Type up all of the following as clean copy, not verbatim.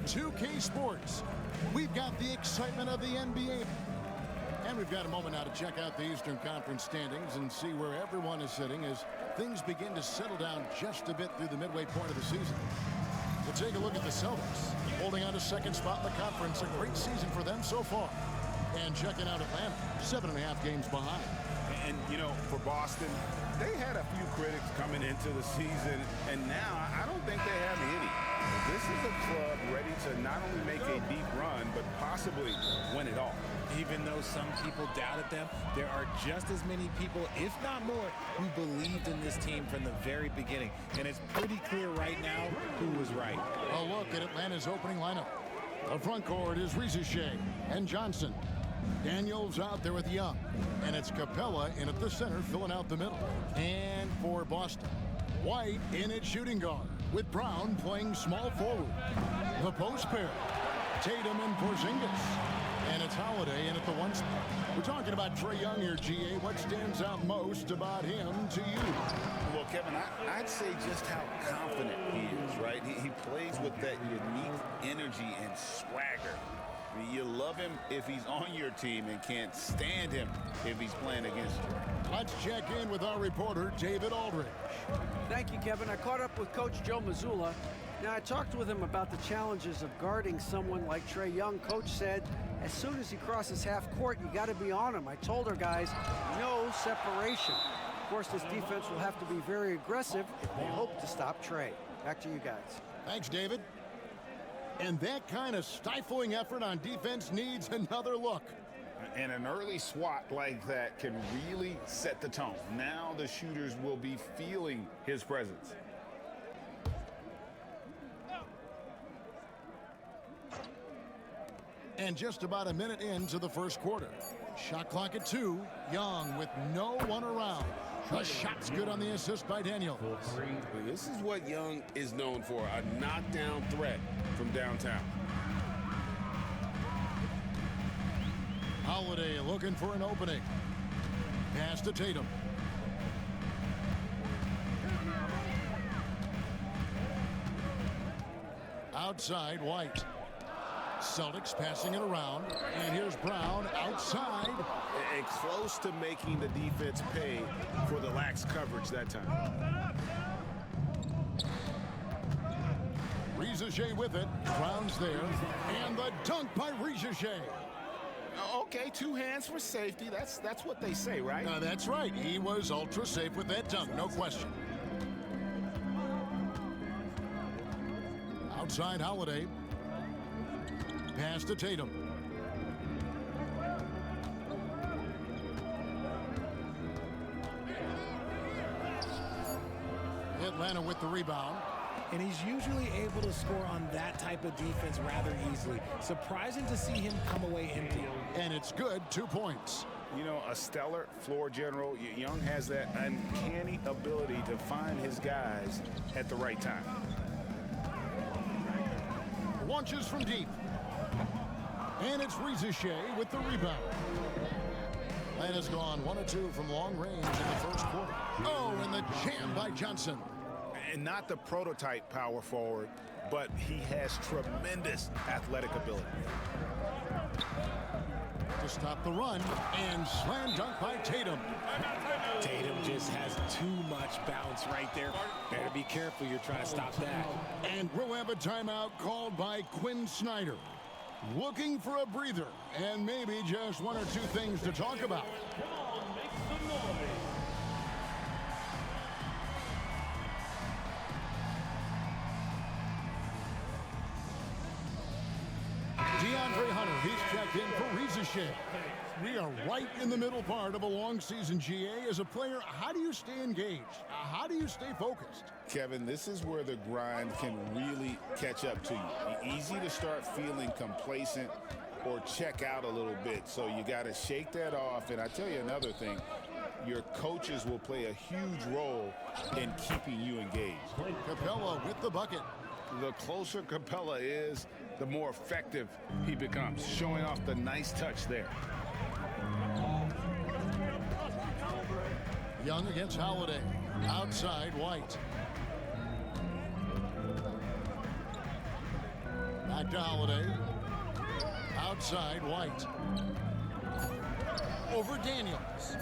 2K Sports. We've got the excitement of the NBA. And we've got a moment now to check out the Eastern Conference standings and see where everyone is sitting as things begin to settle down just a bit through the midway point of the season. We'll take a look at the Celtics, holding on to second spot in the conference. A great season for them so far. And checking out Atlanta, 7.5 games behind. And, you know, for Boston, they had a few critics coming into the season, and now I don't think they have any. This is a club ready to not only make a deep run, but possibly win it all. Even though some people doubted them, there are just as many people, if not more, who believed in this team from the very beginning. And it's pretty clear right now who was right. A look at Atlanta's opening lineup. The front court is Shai and Johnson. Daniels out there with Young. And it's Capella in at the center, filling out the middle. And for Boston, White in at shooting guard, with Brown playing small forward. The post pair, Tatum and Porzingis. And it's Holiday in at the one spot. We're talking about Trae Young here, GA. What stands out most about him to you? Well, Kevin, I'd say just how confident he is, right? He plays with that unique energy and swagger. I mean, you love him if he's on your team and can't stand him if he's playing against you. Let's check in with our reporter, David Aldridge. Thank you, Kevin. I caught up with Coach Joe Mazzulla. Now, I talked with him about the challenges of guarding someone like Trae Young. Coach said, as soon as he crosses half court, you got to be on him. I told our guys, no separation. Of course, this defense will have to be very aggressive if they hope to stop Trae. Back to you guys. Thanks, David. And that kind of stifling effort on defense needs another look. And an early swat like that can really set the tone. Now the shooters will be feeling his presence. And just about a minute into the first quarter. Shot clock at 2. Young with no one around. The shot's good on the assist by Daniels. This is what Young is known for, a knockdown threat from downtown. Holiday looking for an opening. Pass to Tatum. Outside, White. Celtics passing it around, and here's Brown outside. And close to making the defense pay for the lax coverage that time. Shai with it. Brown's there, and the dunk by Shai. Okay, 2 hands for safety. That's what they say, right? That's right. He was ultra safe with that dunk, no question. Outside, Holiday. Pass to Tatum. Atlanta with the rebound. And he's usually able to score on that type of defense rather easily. Surprising to see him come away empty. And it's good, 2 points. You know, a stellar floor general. Young has that uncanny ability to find his guys at the right time. Launches from deep. And it's Shai with the rebound. Atlanta's gone 1 of 2 from long range in the first quarter. Oh, and the jam by Johnson. And not the prototype power forward, but he has tremendous athletic ability. To stop the run, and slam dunk by Tatum. Tatum just has too much bounce right there. Better be careful, you're trying to stop that. And we'll have a timeout called by Quinn Snyder. Looking for a breather, and maybe just 1 or 2 things to talk about. DeAndre Hunter, he's checked in for Shai. We are right in the middle part of a long season, GA. As a player, how do you stay engaged? How do you stay focused? Kevin, this is where the grind can really catch up to you. Easy to start feeling complacent or check out a little bit. So you got to shake that off. And I tell you another thing, your coaches will play a huge role in keeping you engaged. Capella with the bucket. The closer Capella is, the more effective he becomes, showing off the nice touch there. Young against Holiday. Outside, White. Back to Holiday. Outside, White. Over Daniels.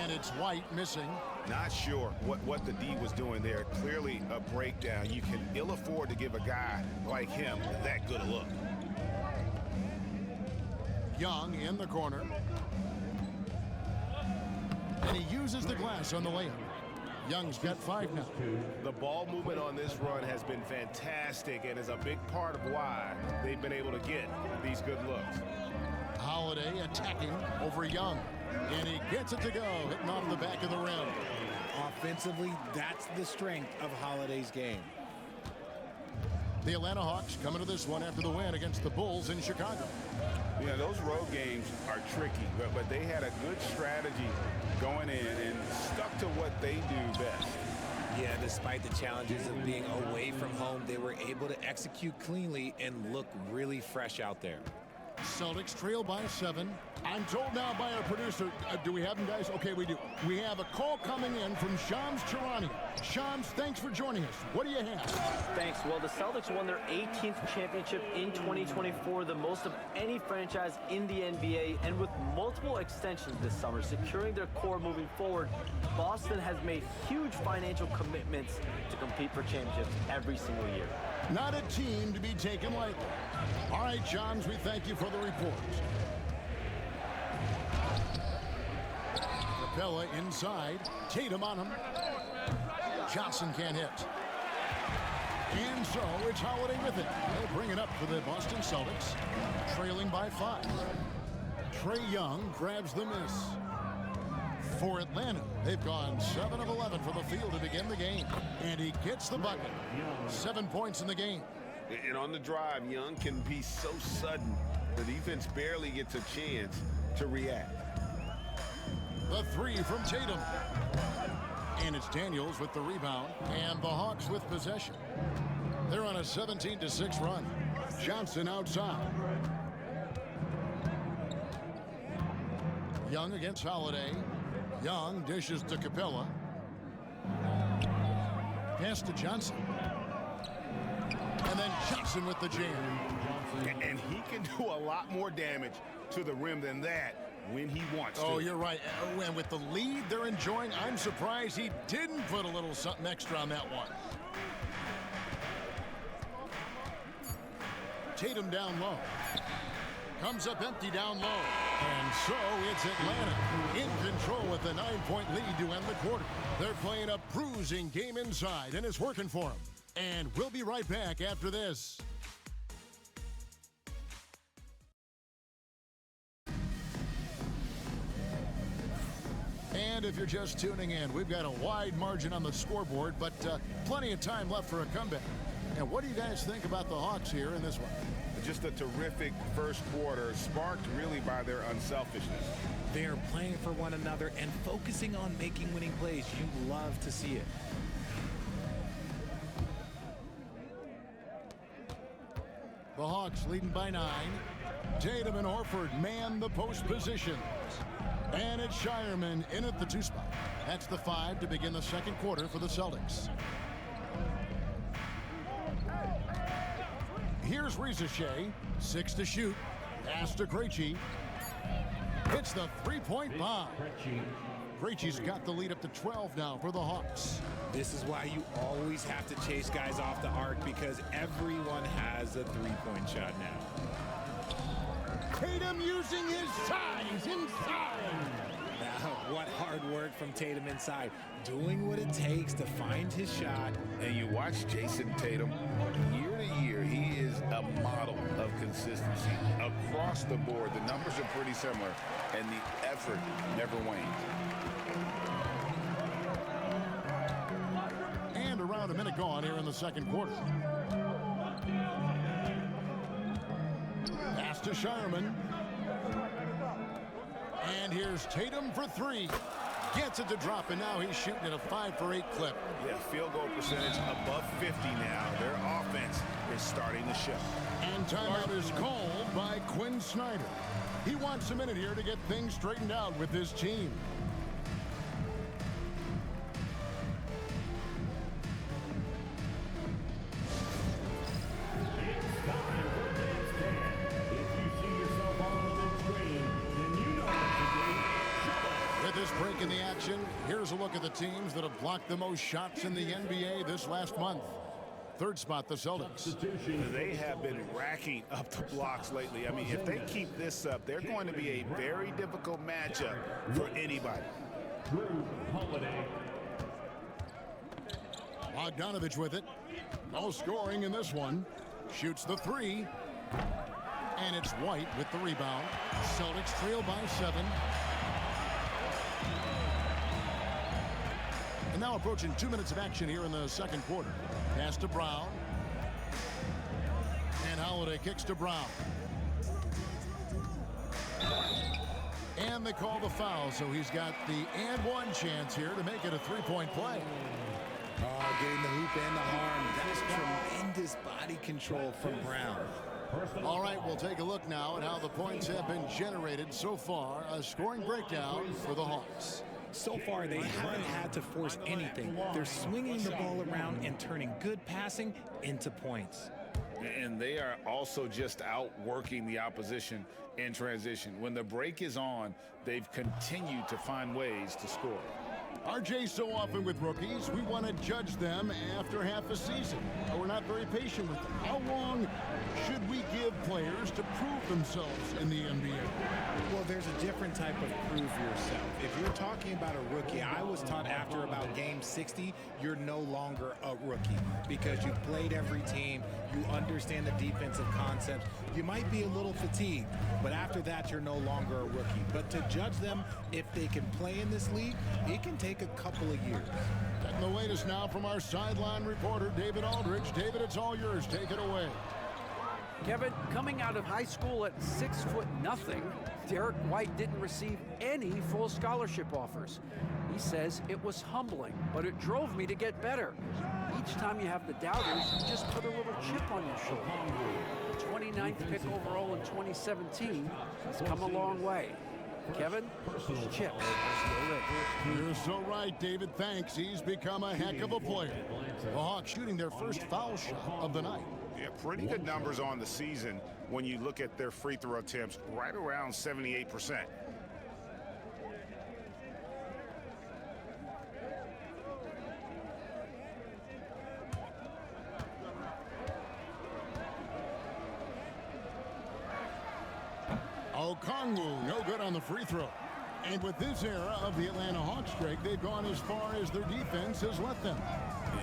And it's White missing. Not sure what the D was doing there. Clearly a breakdown. You can ill afford to give a guy like him that good a look. Young in the corner. And he uses the glass on the layup. Young's got 5 now. The ball movement on this run has been fantastic and is a big part of why they've been able to get these good looks. Holiday attacking over Young. And he gets it to go, hitting off the back of the rim. Offensively, that's the strength of Holiday's game. The Atlanta Hawks coming to this one after the win against the Bulls in Chicago. Yeah, those road games are tricky, but they had a good strategy going in and stuck to what they do best. Yeah, despite the challenges of being away from home, they were able to execute cleanly and look really fresh out there. Celtics trail by 7. I'm told now by our producer, do we have him, guys? Okay, we do. We have a call coming in from Shams Charania. Shams, thanks for joining us. What do you have? Thanks. Well, the Celtics won their 18th championship in 2024, the most of any franchise in the NBA, and with multiple extensions this summer, securing their core moving forward, Boston has made huge financial commitments to compete for championships every single year. Not a team to be taken lightly. All right, Shams, we thank you for the report. Capella inside. Tatum on him. Johnson can't hit. And so it's Holiday with it. They'll bring it up for the Boston Celtics, trailing by 5. Trae Young grabs the miss. For Atlanta, they've gone 7 of 11 from the field to begin the game. And he gets the bucket. 7 points in the game. And on the drive, Young can be so sudden, the defense barely gets a chance to react. The 3 from Tatum. And it's Daniels with the rebound. And the Hawks with possession. They're on a 17-6 run. Johnson outside. Young against Holiday. Young dishes to Capella. Pass to Johnson. And then Johnson with the jam. And he can do a lot more damage to the rim than that when he wants to. Oh, you're right. And with the lead they're enjoying, I'm surprised he didn't put a little something extra on that one. Tatum down low. Comes up empty down low. And so it's Atlanta in control with a 9-point lead to end the quarter. They're playing a bruising game inside, and it's working for them. And we'll be right back after this. And if you're just tuning in, we've got a wide margin on the scoreboard, but plenty of time left for a comeback. And what do you guys think about the Hawks here in this one? Just a terrific first quarter, sparked really by their unselfishness. They are playing for one another and focusing on making winning plays. You love to see it. The Hawks leading by 9. Tatum and Horford man the post position. And it's Shireman in at the 2 spot. That's the 5 to begin the second quarter for the Celtics. Here's Shea, 6 to shoot. Pass to Krejci. Hits the 3-point bomb. Krejci's got the lead up to 12 now for the Hawks. This is why you always have to chase guys off the arc, because everyone has a 3-point shot now. Tatum using his size inside. Now, what hard work from Tatum inside, doing what it takes to find his shot. And you watch Jason Tatum, year to year, he is a model of consistency. Across the board, the numbers are pretty similar, and the effort never wanes. And around a minute gone here in the second quarter. Pass to Shireman. And here's Tatum for 3. Gets it to drop, and now he's shooting at a 5 for 8 clip. Yeah, field goal percentage above 50 now. Their offense is starting to show. And timeout is called by Quinn Snyder. He wants a minute here to get things straightened out with his team. Back in the action, here's a look at the teams that have blocked the most shots in the NBA this last month. Third spot, the Celtics. They have been racking up the blocks lately. I mean, if they keep this up, they're going to be a very difficult matchup for anybody. Bogdanovich with it. No scoring in this one. Shoots the three. And it's White with the rebound. Celtics trail by 7. And now approaching 2 minutes of action here in the second quarter. Pass to Brown. And Holiday kicks to Brown. And they call the foul, so he's got the and one chance here to make it a three-point play. Oh, getting the hoop and the arm. That is tremendous body control from Brown. All right, we'll take a look now at how the points have been generated so far. A scoring breakdown for the Hawks. So far, they haven't had to force anything. They're swinging the ball around and turning good passing into points. And they are also just outworking the opposition in transition. When the break is on, they've continued to find ways to score. RJ, so often with rookies, we want to judge them after half a season. We're not very patient with them. How long should we give players to prove themselves in the NBA? Well, there's a different type of prove yourself. If you're talking about a rookie, I was taught after about game 60, you're no longer a rookie because you've played every team, you understand the defensive concepts, you might be a little fatigued, but after that, you're no longer a rookie. But to judge them, if they can play in this league, it can take a couple of years. And the latest now from our sideline reporter, David Aldridge. David, it's all yours. Take it away. Kevin, coming out of high school at 6'0", Derek White didn't receive any full scholarship offers. He says it was humbling, but it drove me to get better. Each time you have the doubters, you just put a little chip on your shoulder. 29th pick overall in 2017 has come a long way. Kevin, chips. You're so right, David. Thanks. He's become a heck of a player. The Hawks shooting their first foul shot of the night. Yeah, pretty good numbers on the season when you look at their free throw attempts, right around 78%. Okongwu, no good on the free throw. And with this era of the Atlanta Hawks streak, they've gone as far as their defense has let them.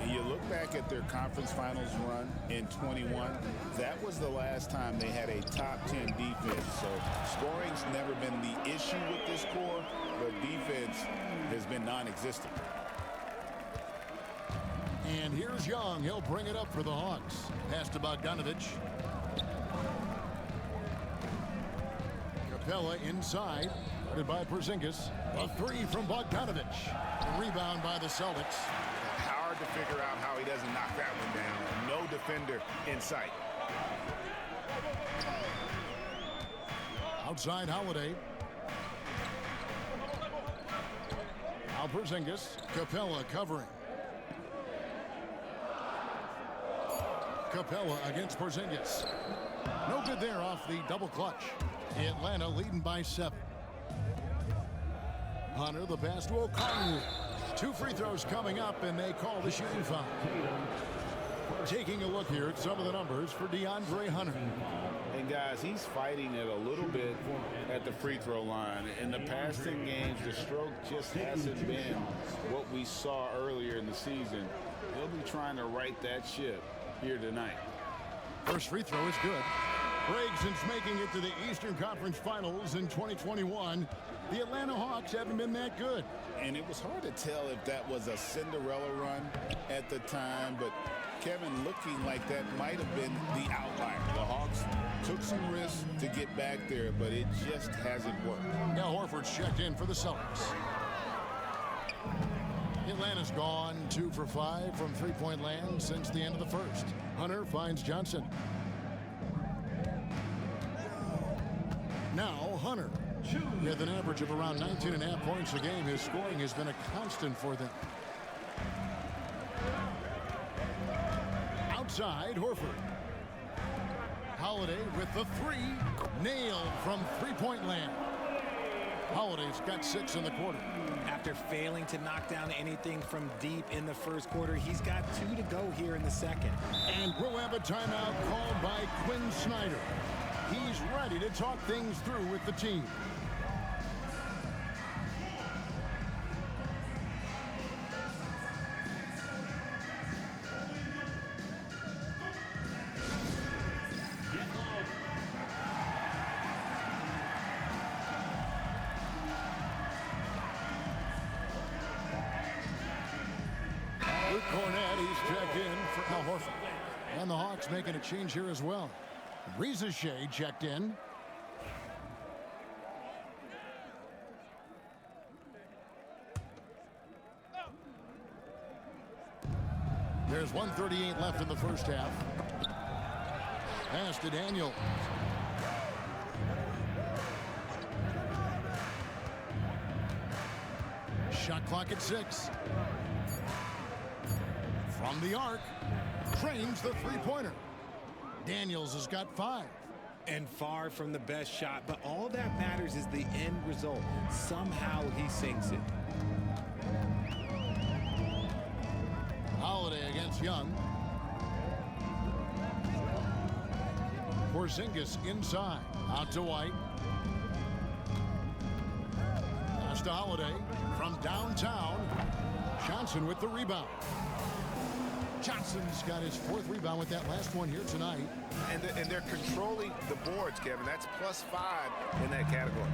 You look back at their conference finals run in 21, that was the last time they had a top 10 defense. So scoring's never been the issue with this core, but defense has been non-existent. And here's Young. He'll bring it up for the Hawks. Pass to Bogdanovich. Capella inside, guarded by Porzingis. A three from Bogdanovich. A rebound by the Celtics. Hard to figure out how he doesn't knock that one down. No defender in sight. Outside Holiday. Now Porzingis. Capella covering. Capella against Porzingis. No good there off the double clutch. Atlanta leading by 7. Hunter, the pass to Okongwu. 2 free throws coming up, and they call the shooting foul. Taking a look here at some of the numbers for DeAndre Hunter. And guys, he's fighting it a little bit at the free throw line. In the past 10 games, the stroke just hasn't been what we saw earlier in the season. He'll be trying to right that ship here tonight. First free throw is good. Greg, since making it to the Eastern Conference Finals in 2021, the Atlanta Hawks haven't been that good. And it was hard to tell if that was a Cinderella run at the time, but Kevin, looking like that might have been the outlier. The Hawks took some risks to get back there, but it just hasn't worked. Now Horford's checked in for the Celtics. Atlanta's gone 2 for 5 from three-point land since the end of the first. Hunter finds Johnson. Now Hunter. With an average of around 19.5 points a game, his scoring has been a constant for them. Outside, Horford. Holiday with the 3. Nailed from three-point land. Holiday's got 6 in the quarter. After failing to knock down anything from deep in the first quarter, he's got 2 to go here in the second. And we'll have a timeout called by Quinn Snyder. He's ready to talk things through with the team. Cornette, he's checked in for Al Horford. And the Hawks making a change here as well. Shea checked in. There's 1:38 left in the first half. Pass to Daniel. Shot clock at 6. From the arc, trains the three-pointer. Daniels has got 5. And far from the best shot, but all that matters is the end result. Somehow he sinks it. Holiday against Young. Porzingis inside, out to White. Pass to Holiday from downtown. Johnson with the rebound. Johnson's got his 4th rebound with that last one here tonight. And they're controlling the boards, Kevin. That's +5 in that category.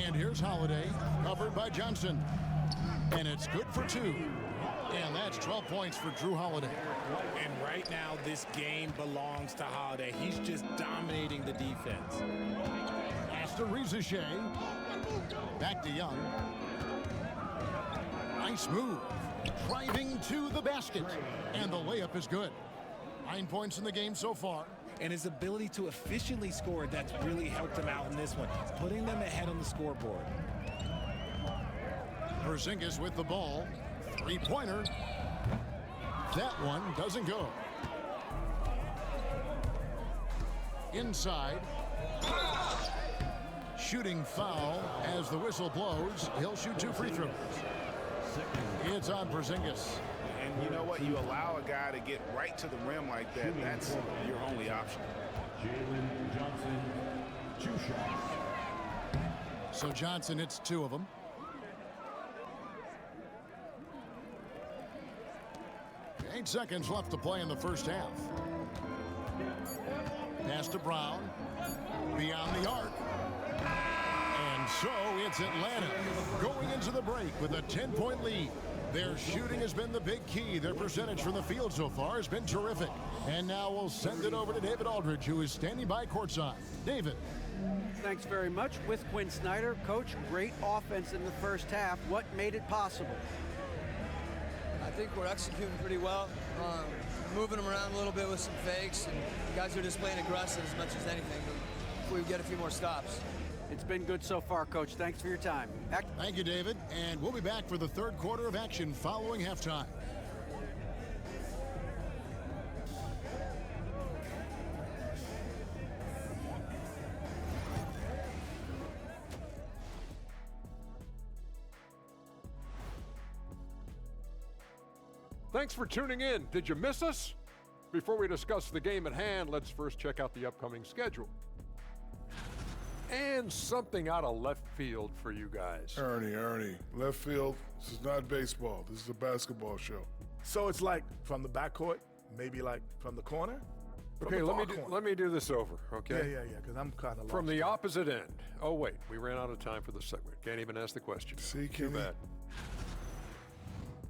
And here's Holiday, covered by Johnson. And it's good for 2. And that's 12 points for Drew Holiday. And right now, this game belongs to Holiday. He's just dominating the defense. Pass to Shea. Back to Young. Nice move. Driving to the basket. And the layup is good. 9 points in the game so far. And his ability to efficiently score, that's really helped him out in this one, putting them ahead on the scoreboard. Porzingis with the ball. 3-pointer. That one doesn't go. Inside. Shooting foul as the whistle blows. He'll shoot 2 free throws. It's on Porzingis. And you know what? You allow a guy to get right to the rim like that. That's your only option. Jalen Johnson, 2 shots. So Johnson hits 2 of them. Eight seconds left to play in the first half. Pass to Brown. Beyond the arc. And so it's Atlanta going into the break with a 10-point lead. Their shooting has been the big key. Their percentage from the field so far has been terrific. And now we'll send it over to David Aldridge, who is standing by courtside. David. Thanks very much. With Quinn Snyder, Coach, great offense in the first half. What made it possible? I think we're executing pretty well. Moving them around a little bit with some fakes, and guys are just playing aggressive as much as anything. If we get a few more stops. It's been good so far, Coach. Thanks for your time. Thank you, David. And we'll be back for the third quarter of action following halftime. Thanks for tuning in. Did you miss us? Before we discuss the game at hand, let's first check out the upcoming schedule. And something out of left field for you guys. Ernie, left field, this is not baseball. This is a basketball show. So it's like from the backcourt, maybe like from the corner? Okay, let me do this over, okay? Yeah, because I'm kind of lost. From the opposite end. Oh, wait, we ran out of time for the segment. Can't even ask the question. See, Too Kenny? bad.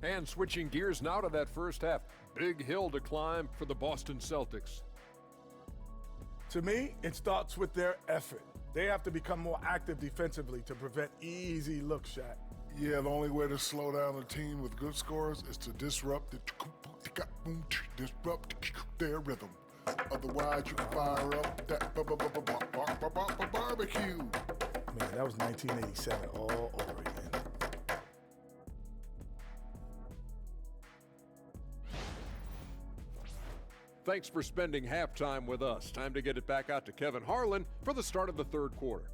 And switching gears now to that first half. Big hill to climb for the Boston Celtics. To me, it starts with their effort. They have to become more active defensively to prevent easy look shot. Yeah, the only way to slow down a team with good scores is to disrupt their rhythm. Otherwise, you can fire up that barbecue. Man, that was 1987 all over again. Thanks for spending halftime with us. Time to get it back out to Kevin Harlan for the start of the third quarter.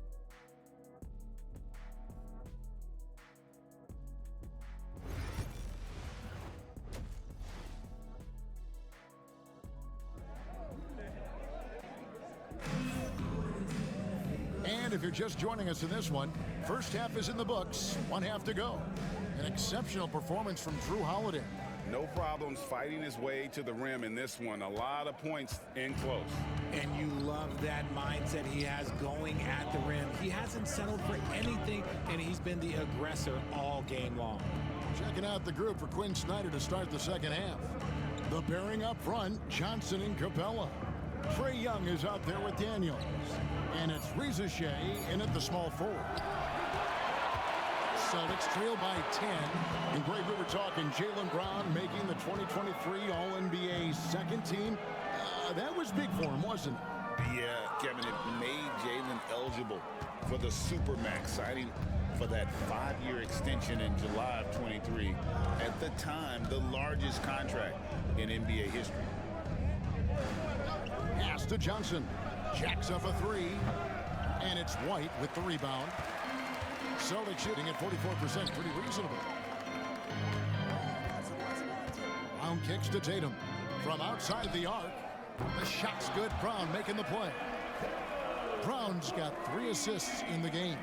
And if you're just joining us in this one, first half is in the books, one half to go. An exceptional performance from Drew Holiday. No problems fighting his way to the rim in this one. A lot of points in close. And you love that mindset he has going at the rim. He hasn't settled for anything, and he's been the aggressor all game long. Checking out the group for Quinn Snyder to start the second half. The pairing up front, Johnson and Capella. Trae Young is out there with Daniels. And it's Reza Shea in at the small forward. Celtics trail by 10. And Greg, we were talking Jaylen Brown making the 2023 All-NBA second team. That was big for him, wasn't it? Yeah, Kevin, it made Jaylen eligible for the Supermax, signing for that 5-year extension in July of 23. At the time, the largest contract in NBA history. Pass to Johnson. Jacks up a three. And it's White with the rebound. Celtics shooting at 44%, pretty reasonable. Brown kicks to Tatum. From outside the arc, the shot's good. Brown making the play. Brown's got 3 assists in the game.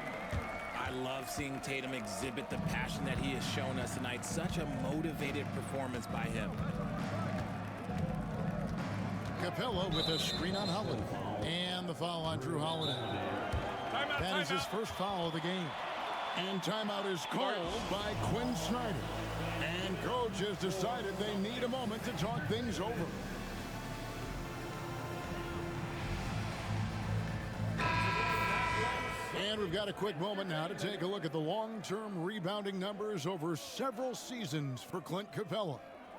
I love seeing Tatum exhibit the passion that he has shown us tonight. Such a motivated performance by him. Capella with a screen on Holiday. And the foul on Drew Holiday. That is his first foul of the game. And timeout is called by Quinn Snyder. And coach has decided they need a moment to talk things over. And we've got a quick moment now to take a look at the long-term rebounding numbers over several seasons for Clint Capella.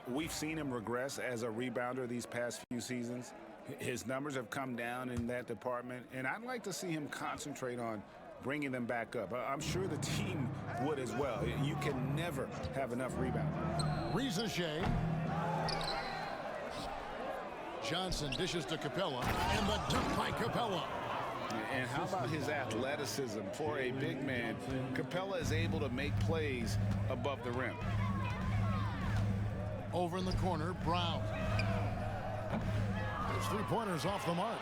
We've seen him regress as a rebounder these past few seasons. His numbers have come down in that department, and I'd like to see him concentrate on bringing them back up. I'm sure the team would as well. You can never have enough rebound. Reza Shea. Johnson dishes to Capella, and the dunk by Capella. And how about his athleticism? For a big man, Capella is able to make plays above the rim. Over in the corner, Brown. There's 3-pointers off the mark.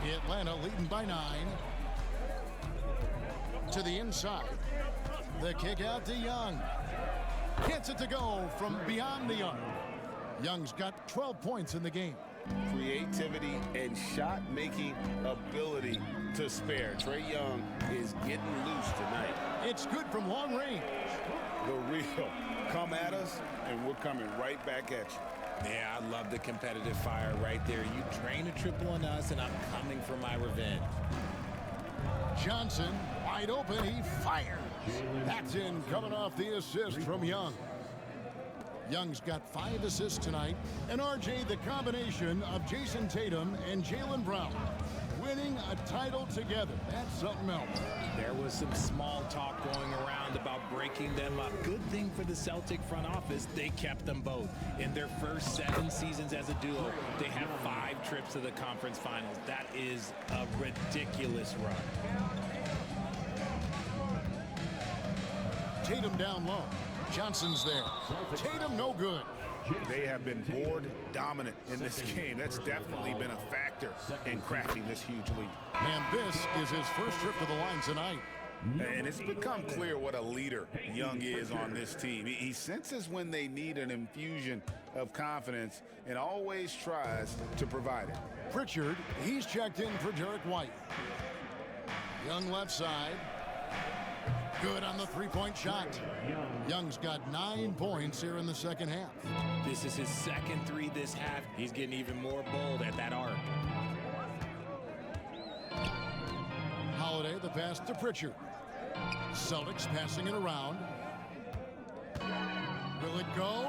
Atlanta leading by 9. To the inside. The kick out to Young. Gets it to go from beyond the arc. Young's got 12 points in the game. Creativity and shot-making ability to spare. Trae Young is getting loose tonight. It's good from long range. The real. Come at us, and we're coming right back at you. Yeah, I love the competitive fire right there. You drain a triple on us, and I'm coming for my revenge. Johnson, wide open, he fires. That's in, coming off the assist from Young. Young's got 5 assists tonight. And RJ, the combination of Jason Tatum and Jaylen Brown winning a title together. That's something else. There was some small talk going around about breaking them up. Good thing for the Celtic front office, they kept them both. In their first 7 seasons as a duo, they have 5 trips to the conference finals. That is a ridiculous run. Tatum down low. Johnson's there. Tatum no good. They have been board dominant in this game. That's definitely been a factor in cracking this huge lead. And this is his first trip to the line tonight. And it's become clear what a leader Young is on this team. He senses when they need an infusion of confidence and always tries to provide it. Pritchard, he's checked in for Derek White. Young left side. Good on the 3-point shot. Young's got 9 points here in the second half. This is his second 3 this half. He's getting even more bold at that arc. Holiday, the pass to Pritchard. Celtics passing it around. Will it go?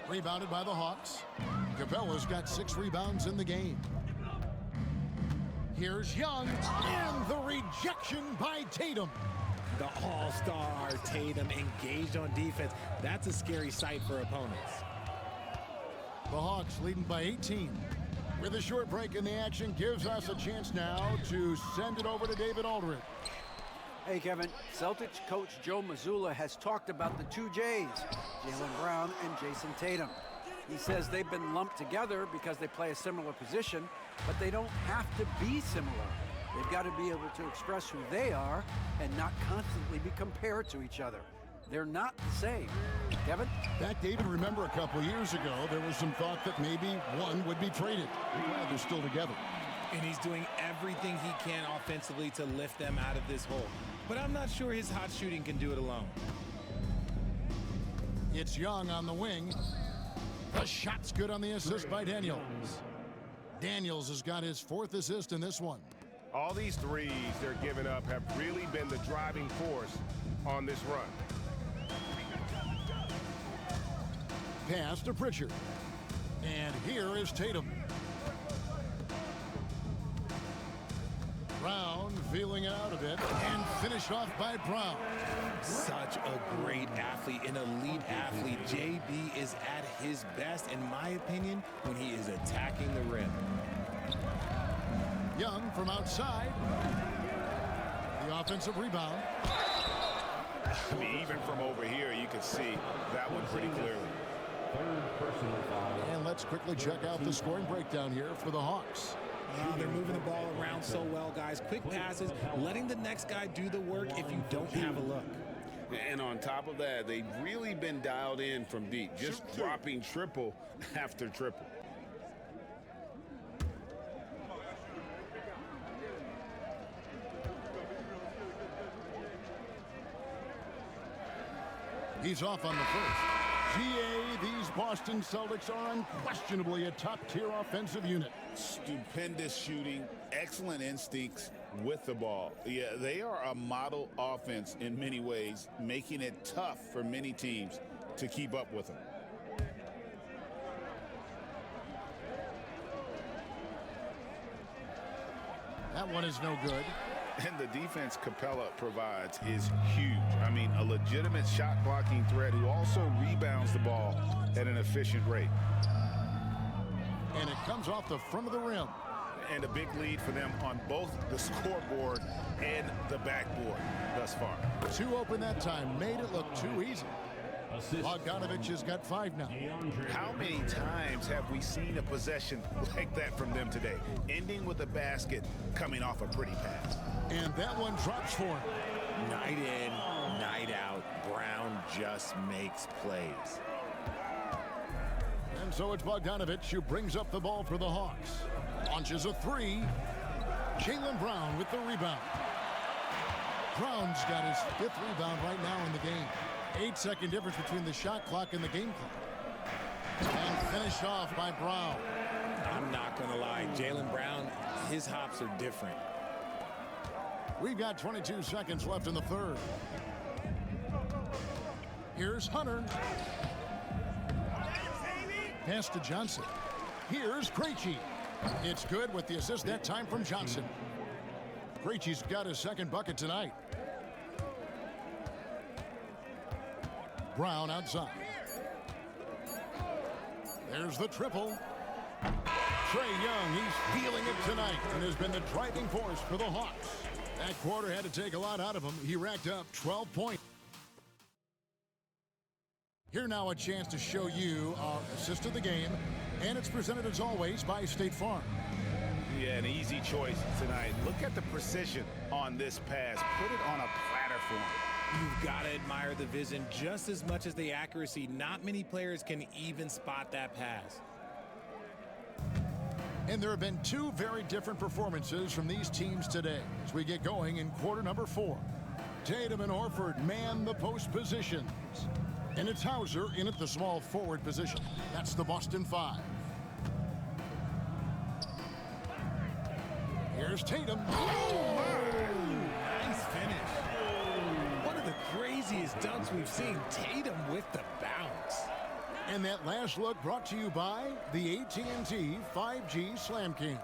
Rebounded by the Hawks. Capella's got 6 rebounds in the game. Here's Young, and the rejection by Tatum. The all-star Tatum engaged on defense. That's a scary sight for opponents. The Hawks leading by 18. With a short break in the action, gives us a chance now to send it over to David Aldridge. Hey, Kevin. Celtics coach Joe Mazzulla has talked about the two J's, Jaylen Brown and Jason Tatum. He says they've been lumped together because they play a similar position, but they don't have to be similar. They've got to be able to express who they are and not constantly be compared to each other. They're not the same. Kevin? Back, David, remember a couple years ago, there was some thought that maybe one would be traded. I'm glad they're still together. And he's doing everything he can offensively to lift them out of this hole. But I'm not sure his hot shooting can do it alone. It's Young on the wing. The shot's good on the assist by Daniels. Daniels has got his 4th assist in this one. All these threes they're giving up have really been the driving force on this run. Pass to Pritchard. And here is Tatum. Brown feeling it out a bit and finished off by Brown. Such a great athlete, an elite athlete. JB is at his best, in my opinion, when he is attacking the rim. Young from outside. The offensive rebound. I mean, even from over here, you can see that one pretty clearly. And let's quickly check out the scoring breakdown here for the Hawks. They're moving the ball around so well, guys. Quick passes, letting the next guy do the work if you don't have a look. And on top of that, they've really been dialed in from deep, just dropping triple after triple. He's off on the first. GA, these Boston Celtics are unquestionably a top-tier offensive unit. Stupendous shooting, excellent instincts with the ball. Yeah, they are a model offense in many ways, making it tough for many teams to keep up with them. That one is no good. And the defense Capella provides is huge. I mean, a legitimate shot blocking threat who also rebounds the ball at an efficient rate. And it comes off the front of the rim. And a big lead for them on both the scoreboard and the backboard thus far. 2 open that time, made it look too easy. Bogdanovich has got 5 now. How many times have we seen a possession like that from them today, ending with a basket coming off a pretty pass? And that one drops for him. Night in, night out, Brown just makes plays. And so it's Bogdanovich who brings up the ball for the Hawks. Launches a 3. Jaylen Brown with the rebound. Brown's got his 5th rebound right now in the game. 8-second difference between the shot clock and the game clock. And finished off by Brown. I'm not going to lie, Jaylen Brown, his hops are different. We've got 22 seconds left in the third. Here's Hunter. Pass to Johnson. Here's Krejci. It's good with the assist that time from Johnson. Krejci's got his 2nd bucket tonight. Brown outside. There's the triple. Trae Young, he's feeling it tonight and has been the driving force for the Hawks. That quarter had to take a lot out of him. He racked up 12 points. Here now a chance to show you our assist of the game, and it's presented as always by State Farm. Yeah, an easy choice tonight. Look at the precision on this pass. Put it on a platter for him. You've got to admire the vision just as much as the accuracy. Not many players can even spot that pass. And there have been 2 very different performances from these teams today as we get going in quarter number 4. Tatum and Horford man the post positions. And it's Hauser in at the small forward position. That's the Boston 5. Here's Tatum. Nice finish. One of the craziest dunks we've seen. Tatum with the bounce. And that last look brought to you by the AT&T 5G Slam King.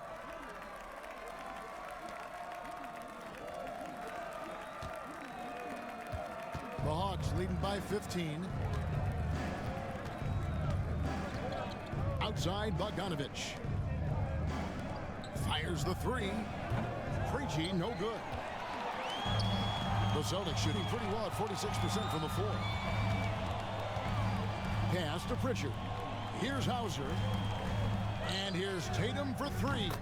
The Hawks leading by 15. Outside, Bogdanovich. Fires the three. Krejci, no good. The Celtics shooting pretty well at 46% from the floor. Pass to Pritchard. Here's Hauser. And here's Tatum for three.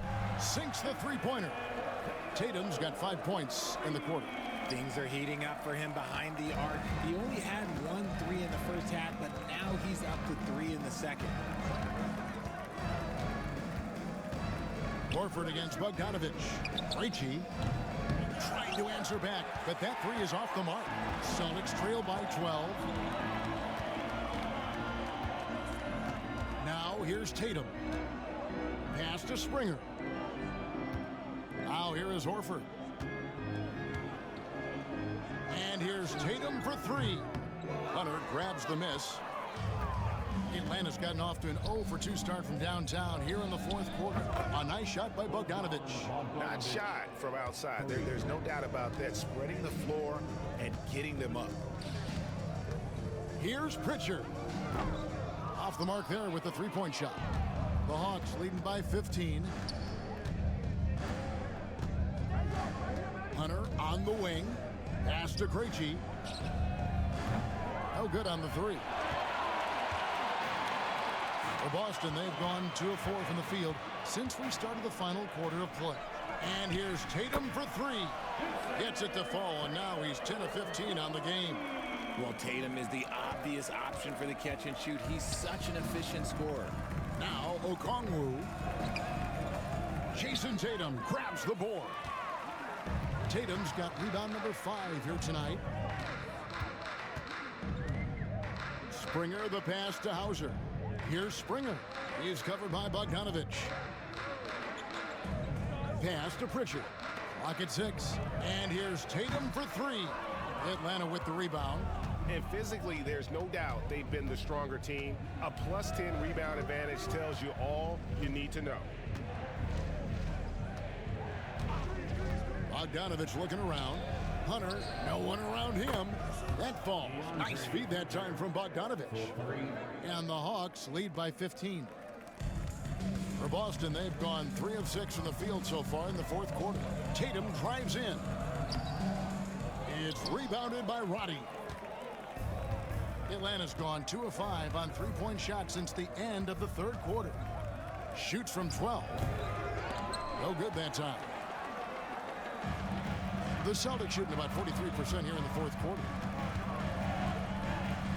Sinks the three-pointer. Tatum's got 5 points in the quarter. Things are heating up for him behind the arc. He only had 1 3 in the first half, but now he's up to 3 in the second. Horford against Bogdanovich. Krejci trying to answer back, but that three is off the mark. Celtics trail by 12. Now here's Tatum. Pass to Springer. Now here is Horford. And here's Tatum for three. Hunter grabs the miss. Atlanta's gotten off to an 0 for 2 start from downtown here in the fourth quarter. A nice shot by Bogdanovich. Not shot from outside. There's no doubt about that. Spreading the floor and getting them up. Here's Pritchard. Off the mark there with the three-point shot. The Hawks leading by 15. Hunter on the wing. Pass to Krejci. No good on the three. For Boston, they've gone 2 of 4 from the field since we started the final quarter of play. And here's Tatum for three. Gets it to fall, and now he's 10 of 15 on the game. Well, Tatum is the obvious option for the catch and shoot. He's such an efficient scorer. Now Okongwu. Jason Tatum grabs the board. Tatum's got rebound number 5 here tonight. Springer the pass to Hauser. Here's Springer. He's covered by Bogdanovich. Pass to Pritchard. Clock at 6. And here's Tatum for three. Atlanta with the rebound. And physically, there's no doubt they've been the stronger team. A +10 rebound advantage tells you all you need to know. Bogdanovich looking around. Hunter, no one around him. That falls. Nice feed that time from Bogdanovich. And the Hawks lead by 15. For Boston, they've gone 3 of 6 from the field so far in the fourth quarter. Tatum drives in. It's rebounded by Roddy. Atlanta's gone 2 of 5 on three-point shots since the end of the third quarter. Shoots from 12. No good that time. The Celtics shooting about 43% here in the fourth quarter.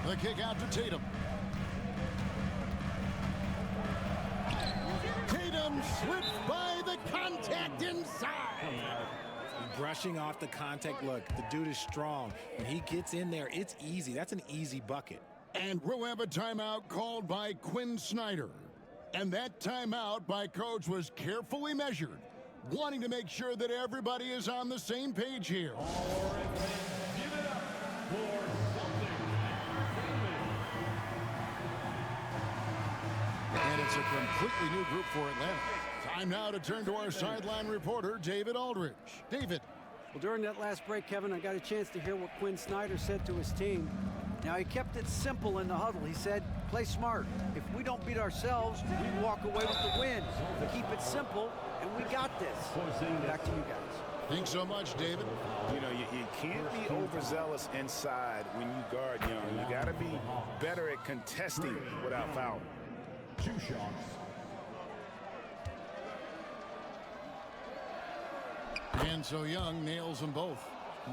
The kick out to Tatum. Tatum slips by the contact inside. Brushing off the contact. Look, the dude is strong. When he gets in there, it's easy. That's an easy bucket. And we'll have a timeout called by Quinn Snyder. And that timeout by coach was carefully measured, wanting to make sure that everybody is on the same page here. And it's a completely new group for Atlanta. Time now to turn to our sideline reporter, David Aldridge. David. Well, during that last break, Kevin, I got a chance to hear what Quinn Snyder said to his team. Now, he kept it simple in the huddle. He said, play smart. If we don't beat ourselves, we walk away with the win. Keep it simple, and we got this. Back to you guys. Thanks so much, David. You know, you can't be overzealous inside when you guard Young. You got to be better at contesting without fouling. 2 shots. And so Young nails them both.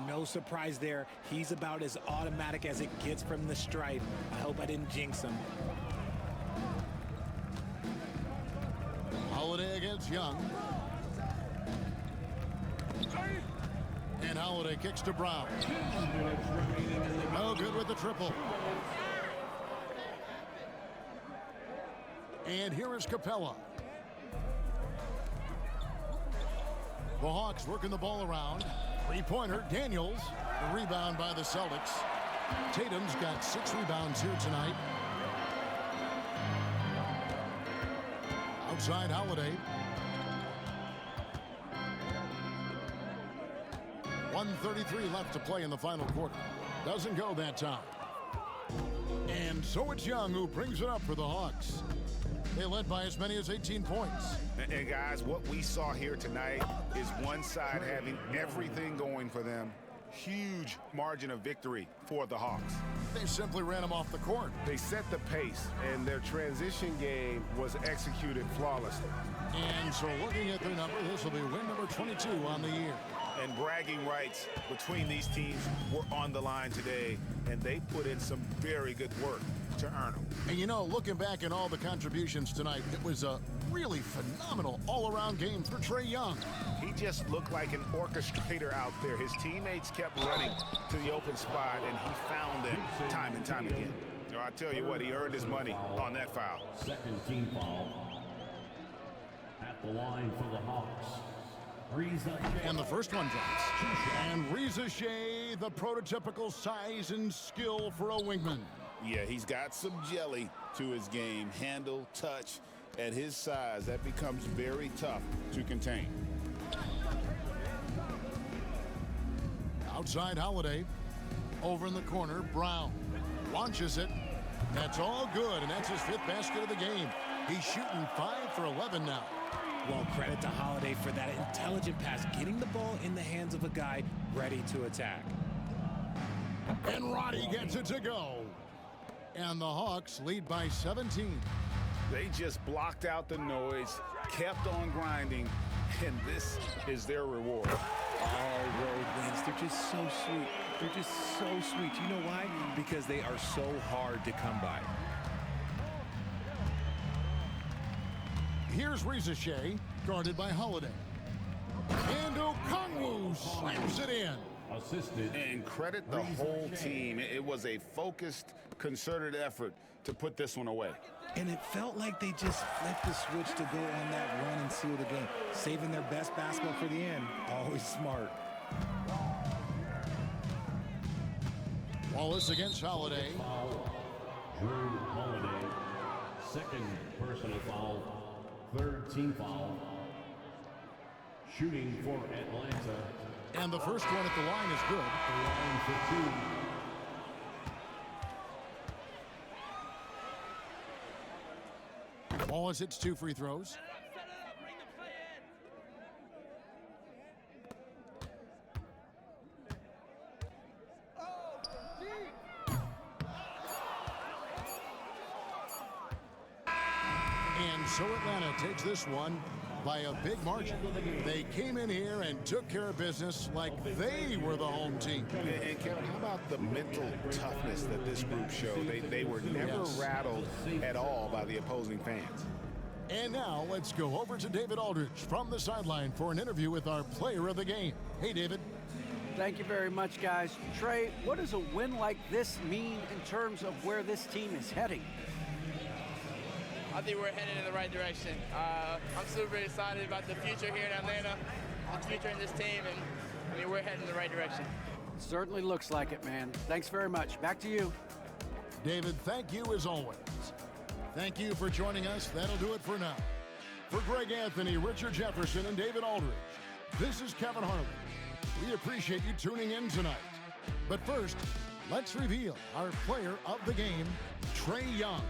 No surprise there. He's about as automatic as it gets from the stripe. I hope I didn't jinx him. Holiday against Young. And Holiday kicks to Brown. No good with the triple. And here is Capella. The Hawks working the ball around. Three-pointer, Daniels. The rebound by the Celtics. Tatum's got 6 rebounds here tonight. Outside Holiday. 1:33 left to play in the final quarter. Doesn't go that time. And so it's Young who brings it up for the Hawks. They led by as many as 18 points. And guys, what we saw here tonight is one side having everything going for them. Huge margin of victory for the Hawks. They simply ran them off the court. They set the pace, and their transition game was executed flawlessly. And so looking at their number, this will be win number 22 on the year. And bragging rights between these teams were on the line today, and they put in some very good work to earn them. And you know, looking back at all the contributions tonight, it was a really phenomenal all-around game for Trae Young. He just looked like an orchestrator out there. His teammates kept running to the open spot, and he found them time and time again. So I tell you what, he earned his money on that foul. Second team foul. At the line for the Hawks. And the first one drops. And Reza Shea, the prototypical size and skill for a wingman. Yeah, he's got some jelly to his game. Handle, touch. At his size, that becomes very tough to contain. Outside Holiday. Over in the corner, Brown launches it. That's all good, and that's his 5th basket of the game. He's shooting 5 for 11 now. Well, credit to Holiday for that intelligent pass, getting the ball in the hands of a guy ready to attack. And Roddy gets it to go. And the Hawks lead by 17. They just blocked out the noise, kept on grinding, and this is their reward. All road wins. They're just so sweet. They're just so sweet. You know why? Because they are so hard to come by. Here's Reza Shea, guarded by Holiday. And Okongwu slams it in. Assisted. And credit the whole team. It was a focused, concerted effort to put this one away. And it felt like they just flipped the switch to go on that run and seal the game. Saving their best basketball for the end. Always smart. Wallace against Holiday. Foul. Drew Holiday. Second personal foul. Third team foul. Shooting for Atlanta. And the first one at the line is good. The line for 2. Wallace hits 2 free throws. And so Atlanta takes this one by a big margin. They came in here and took care of business like they were the home team. And Kevin, how about the mental toughness that this group showed? They were never rattled at all by the opposing fans. And now let's go over to David Aldridge from the sideline for an interview with our player of the game. Hey, David. Thank you very much, guys. Trae, what does a win like this mean in terms of where this team is heading? I think we're headed in the right direction. I'm super excited about the future here in Atlanta, the future in this team, and I mean, we're heading in the right direction. Certainly looks like it, man. Thanks very much. Back to you. David, thank you as always. Thank you for joining us. That'll do it for now. For Greg Anthony, Richard Jefferson, and David Aldridge, this is Kevin Harlan. We appreciate you tuning in tonight. But first, let's reveal our player of the game, Trae Young.